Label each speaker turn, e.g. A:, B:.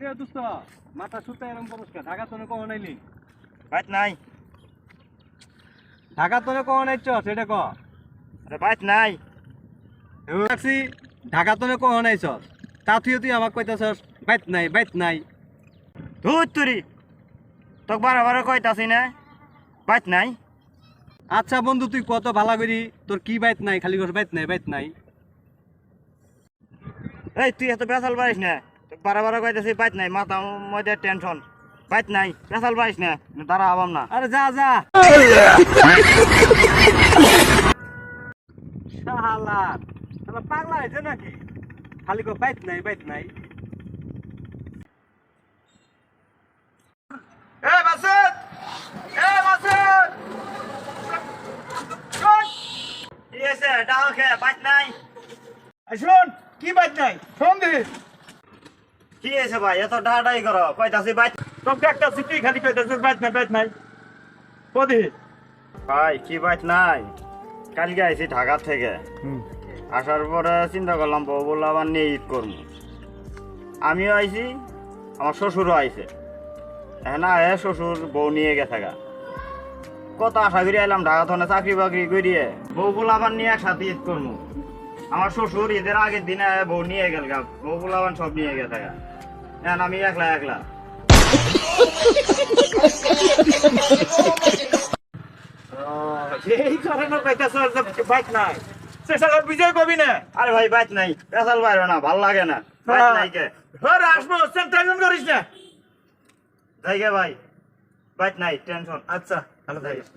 A: কিরে দোস্ত মাথা সুতা এরকম পরিষ্কার ঢাকা তোনে কখন আইলি?
B: বাইত নাই।
A: ঢাকা তোনে কখন আইছ সেটা ক।
B: আরে বাইত নাই।
A: দেখছি ঢাকা তোনে কখন আইছ তা তুই আমাকে কইতাছস বাইত নাই বাইত নাই।
B: ধুর তুরি তোক বারবার কইতাছি না বাইত নাই।
A: আচ্ছা বন্ধু তুই কত ভালো করি তোর কি বাইত নাই খালি কস বাইত নাই বাইত নাই।
B: এই তুই এত বেসাল পারিস না, তোক বারবার কইতাছি বাইত নাই, মাথা মধ্যে টেনশন। বাইত নাই, বেসাল পারিস না, তারা আবাম না।
A: আরে যা যা শালা শালা পাগলা হয়েছে নাকি খালি কো বাইত নাই বাইত নাই।
B: এ মাসুদ, এ মাসুদ, শোন কি হয়েছে? ডাল খেয়ে বাইত নাই।
A: শোন কি বাইত নাই শোন দে
B: কি হয়েছে ভাই এত ডাহাডাই করো? কইতাছি বাইত।
A: তোকে একটা সিটি খালি কইতাছস বাইত নাই বাইত নাই কদি।
B: ভাই কি বাইত নাই? কালকে আইছি ঢাকা থেকে, আসার পরে চিন্তা করলাম বউ বললো আবার নিয়ে ঈদ করবো। আমিও আইছি, আমার শ্বশুরও আইছে। হ্যাঁ না হ্যাঁ শ্বশুর বউ নিয়ে গেছে গা। কত আশা করি আইলাম ঢাকা থানে চাকরি বাকরি করিয়ে বউ বলে আবার নিয়ে একসাথে ঈদ করবো। আমার শ্বশুর ঈদের আগের দিনে বউ নিয়ে গেল গা, বউ বলে আবার সব নিয়ে গেছে গা। হ্যাঁ আমি একলা একলা।
A: এই কারণে কইতাছস যে বাইত নাই সেটা বিজয় কবি না।
B: আরে ভাই বাইত নাই, পেশাল বাইরো না, ভাল লাগে না। বাইত নাই কে?
A: আরে আসবো টেনশন করিস না।
B: যাই গে ভাই, বাইত নাই, টেনশন।
A: আচ্ছা ভালো থাকিস।